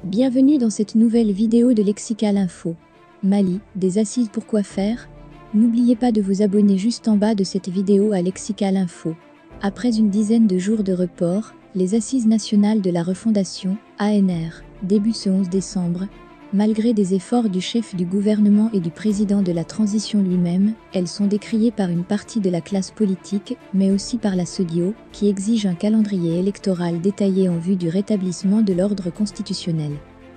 Bienvenue dans cette nouvelle vidéo de Lexical Info. Mali, des assises pour quoi faire? N'oubliez pas de vous abonner juste en bas de cette vidéo à Lexical Info. Après une dizaine de jours de report, les Assises nationales de la refondation, ANR, débutent ce 11 décembre. Malgré des efforts du chef du gouvernement et du président de la transition lui-même, elles sont décriées par une partie de la classe politique, mais aussi par la SODIO, qui exige un calendrier électoral détaillé en vue du rétablissement de l'ordre constitutionnel.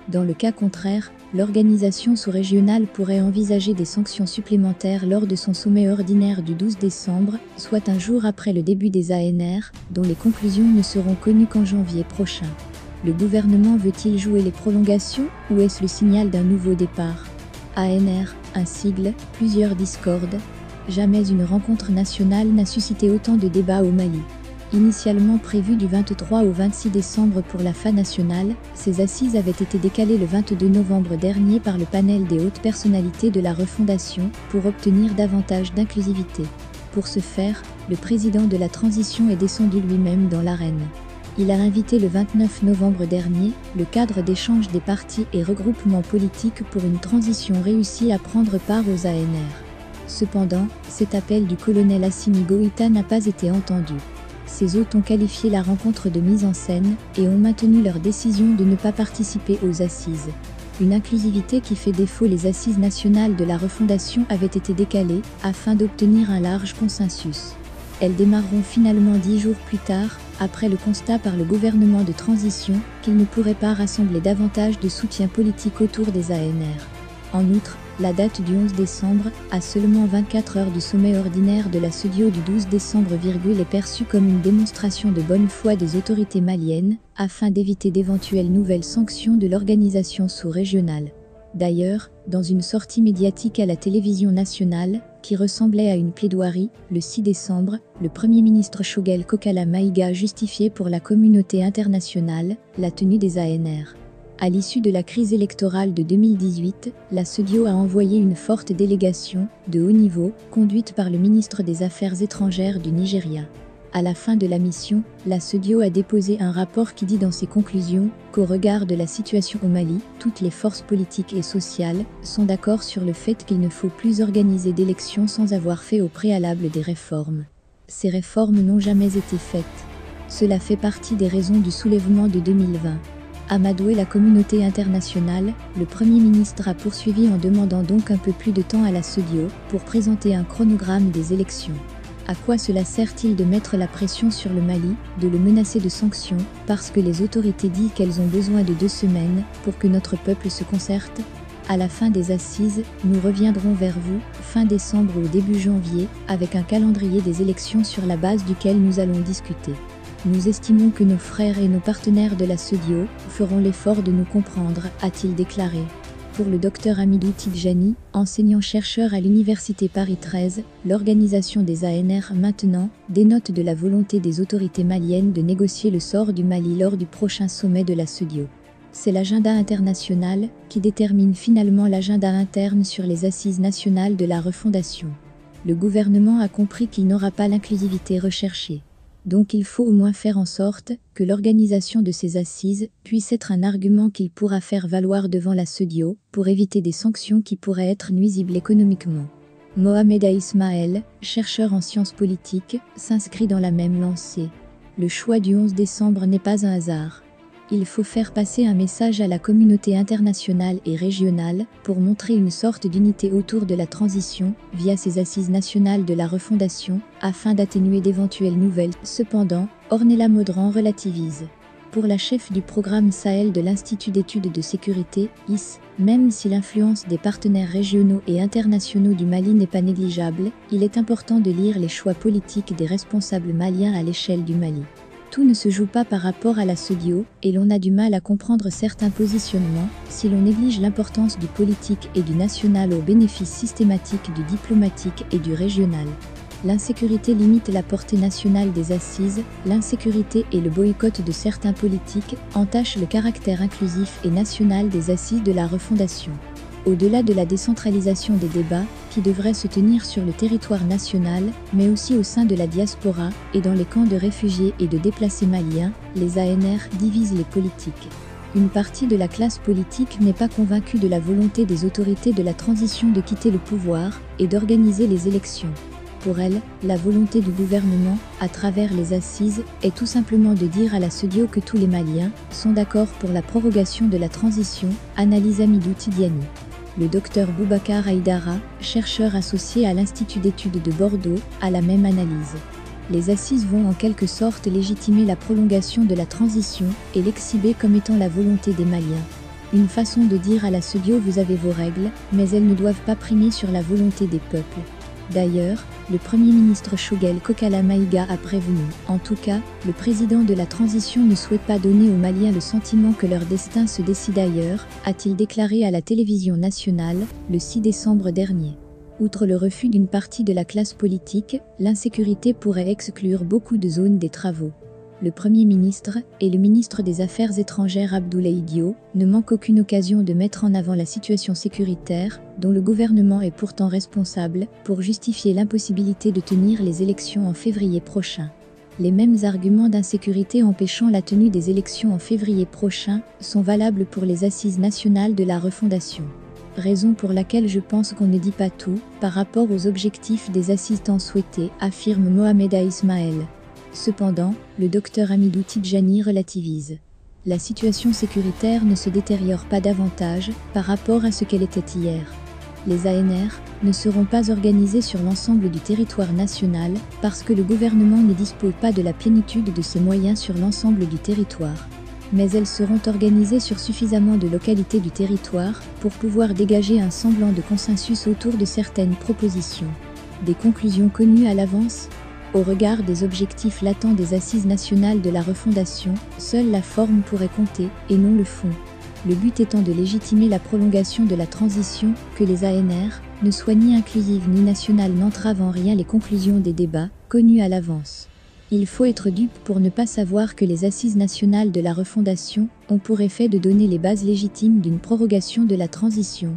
Dans le cas contraire, l'organisation sous-régionale pourrait envisager des sanctions supplémentaires lors de son sommet ordinaire du 12 décembre, soit un jour après le début des ANR, dont les conclusions ne seront connues qu'en janvier prochain. Le gouvernement veut-il jouer les prolongations ou est-ce le signal d'un nouveau départ? ANR, un sigle, plusieurs discordes. Jamais une rencontre nationale n'a suscité autant de débats au Mali. Initialement prévues du 23 au 26 décembre pour la FA nationale, ces assises avaient été décalées le 22 novembre dernier par le panel des hautes personnalités de la refondation pour obtenir davantage d'inclusivité. Pour ce faire, le président de la transition est descendu lui-même dans l'arène. Il a invité le 29 novembre dernier le cadre d'échange des partis et regroupements politiques pour une transition réussie à prendre part aux ANR. Cependant, cet appel du colonel Assimi Goïta n'a pas été entendu. Ces hôtes ont qualifié la rencontre de mise en scène et ont maintenu leur décision de ne pas participer aux assises. Une inclusivité qui fait défaut. Les assises nationales de la refondation avaient été décalées afin d'obtenir un large consensus. Elles démarreront finalement 10 jours plus tard, après le constat par le gouvernement de transition qu'il ne pourrait pas rassembler davantage de soutien politique autour des ANR. En outre, la date du 11 décembre, à seulement 24 heures du sommet ordinaire de la SODIO du 12 décembre, est perçue comme une démonstration de bonne foi des autorités maliennes, afin d'éviter d'éventuelles nouvelles sanctions de l'organisation sous-régionale. D'ailleurs, dans une sortie médiatique à la télévision nationale, qui ressemblait à une plaidoirie, le 6 décembre, le Premier ministre Choguel Kokala Maïga justifiait pour la communauté internationale la tenue des ANR. À l'issue de la crise électorale de 2018, la SODIO a envoyé une forte délégation, de haut niveau, conduite par le ministre des Affaires étrangères du Nigeria. À la fin de la mission, la SODIO a déposé un rapport qui dit dans ses conclusions qu'au regard de la situation au Mali, toutes les forces politiques et sociales sont d'accord sur le fait qu'il ne faut plus organiser d'élections sans avoir fait au préalable des réformes. Ces réformes n'ont jamais été faites. Cela fait partie des raisons du soulèvement de 2020. Amadoué la communauté internationale, le Premier ministre a poursuivi en demandant donc un peu plus de temps à la SODIO pour présenter un chronogramme des élections. À quoi cela sert-il de mettre la pression sur le Mali, de le menacer de sanctions, parce que les autorités disent qu'elles ont besoin de 2 semaines pour que notre peuple se concerte? À la fin des assises, nous reviendrons vers vous, fin décembre ou début janvier, avec un calendrier des élections sur la base duquel nous allons discuter. Nous estimons que nos frères et nos partenaires de la SODIO feront l'effort de nous comprendre, a-t-il déclaré. Pour le Dr Hamidou Tidjani, enseignant-chercheur à l'Université Paris 13, l'organisation des ANR maintenant dénote de la volonté des autorités maliennes de négocier le sort du Mali lors du prochain sommet de la SODIO. C'est l'agenda international qui détermine finalement l'agenda interne sur les assises nationales de la refondation. Le gouvernement a compris qu'il n'aura pas l'inclusivité recherchée. Donc il faut au moins faire en sorte que l'organisation de ces assises puisse être un argument qu'il pourra faire valoir devant la SODIO pour éviter des sanctions qui pourraient être nuisibles économiquement. Mohamed Ismaël, chercheur en sciences politiques, s'inscrit dans la même lancée. Le choix du 11 décembre n'est pas un hasard. Il faut faire passer un message à la communauté internationale et régionale pour montrer une sorte d'unité autour de la transition via ces assises nationales de la refondation afin d'atténuer d'éventuelles nouvelles. Cependant, Ornella Maudran relativise. Pour la chef du programme Sahel de l'Institut d'études de sécurité, IS, même si l'influence des partenaires régionaux et internationaux du Mali n'est pas négligeable, il est important de lire les choix politiques des responsables maliens à l'échelle du Mali. Tout ne se joue pas par rapport à la SODIO, et l'on a du mal à comprendre certains positionnements si l'on néglige l'importance du politique et du national au bénéfice systématique du diplomatique et du régional. L'insécurité limite la portée nationale des assises, l'insécurité et le boycott de certains politiques entachent le caractère inclusif et national des assises de la refondation. Au-delà de la décentralisation des débats, qui devraient se tenir sur le territoire national, mais aussi au sein de la diaspora et dans les camps de réfugiés et de déplacés maliens, les ANR divisent les politiques. Une partie de la classe politique n'est pas convaincue de la volonté des autorités de la transition de quitter le pouvoir et d'organiser les élections. Pour elle, la volonté du gouvernement, à travers les assises, est tout simplement de dire à la SEDIO que tous les Maliens sont d'accord pour la prorogation de la transition, analyse Hamidou Tidiane. Le docteur Boubacar Aïdara, chercheur associé à l'Institut d'études de Bordeaux, a la même analyse. Les assises vont en quelque sorte légitimer la prolongation de la transition et l'exhiber comme étant la volonté des Maliens. Une façon de dire à la SEDIO vous avez vos règles, mais elles ne doivent pas primer sur la volonté des peuples. D'ailleurs, le Premier ministre Choguel Kokala Maïga a prévenu. En tout cas, le président de la transition ne souhaite pas donner aux Maliens le sentiment que leur destin se décide ailleurs, a-t-il déclaré à la télévision nationale, le 6 décembre dernier. Outre le refus d'une partie de la classe politique, l'insécurité pourrait exclure beaucoup de zones des travaux. Le Premier ministre et le ministre des Affaires étrangères Abdoulaye Diop ne manquent aucune occasion de mettre en avant la situation sécuritaire, dont le gouvernement est pourtant responsable, pour justifier l'impossibilité de tenir les élections en février prochain. Les mêmes arguments d'insécurité empêchant la tenue des élections en février prochain sont valables pour les assises nationales de la refondation. Raison pour laquelle je pense qu'on ne dit pas tout par rapport aux objectifs des assises tant souhaités, affirme Mohamed Ismaël. Cependant, le docteur Hamidou Tidjani relativise. La situation sécuritaire ne se détériore pas davantage par rapport à ce qu'elle était hier. Les ANR ne seront pas organisés sur l'ensemble du territoire national parce que le gouvernement ne dispose pas de la plénitude de ses moyens sur l'ensemble du territoire. Mais elles seront organisées sur suffisamment de localités du territoire pour pouvoir dégager un semblant de consensus autour de certaines propositions. Des conclusions connues à l'avance ? Au regard des objectifs latents des assises nationales de la refondation, seule la forme pourrait compter, et non le fond. Le but étant de légitimer la prolongation de la transition, que les ANR ne soient ni inclusives ni nationales n'entravent en rien les conclusions des débats, connus à l'avance. Il faut être dupe pour ne pas savoir que les assises nationales de la refondation ont pour effet de donner les bases légitimes d'une prorogation de la transition.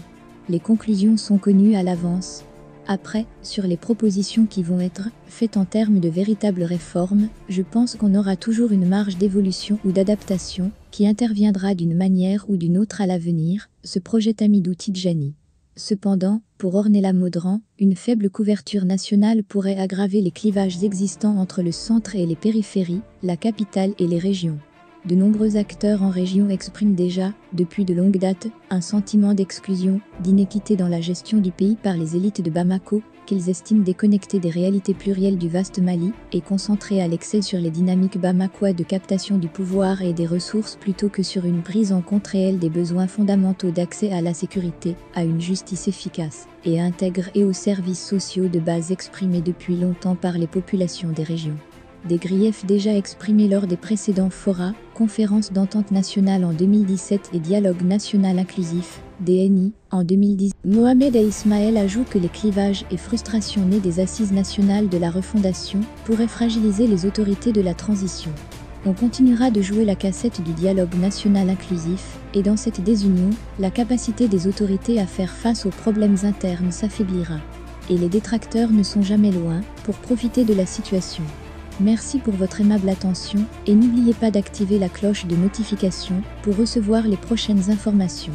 Les conclusions sont connues à l'avance. Après, sur les propositions qui vont être faites en termes de véritables réformes, je pense qu'on aura toujours une marge d'évolution ou d'adaptation qui interviendra d'une manière ou d'une autre à l'avenir, se projette Hamidou Tidjani. Cependant, pour Ornella Maudran, une faible couverture nationale pourrait aggraver les clivages existants entre le centre et les périphéries, la capitale et les régions. De nombreux acteurs en région expriment déjà, depuis de longue date, un sentiment d'exclusion, d'inéquité dans la gestion du pays par les élites de Bamako, qu'ils estiment déconnectées des réalités plurielles du vaste Mali et concentrées à l'excès sur les dynamiques bamakoises de captation du pouvoir et des ressources plutôt que sur une prise en compte réelle des besoins fondamentaux d'accès à la sécurité, à une justice efficace et intègre et aux services sociaux de base exprimés depuis longtemps par les populations des régions. Des griefs déjà exprimés lors des précédents forats, conférences d'entente nationale en 2017 et dialogue national inclusif, DNI, en 2010. Mohamed Ismaël ajoute que les clivages et frustrations nées des assises nationales de la refondation pourraient fragiliser les autorités de la transition. On continuera de jouer la cassette du dialogue national inclusif, et dans cette désunion, la capacité des autorités à faire face aux problèmes internes s'affaiblira. Et les détracteurs ne sont jamais loin pour profiter de la situation. Merci pour votre aimable attention et n'oubliez pas d'activer la cloche de notification pour recevoir les prochaines informations.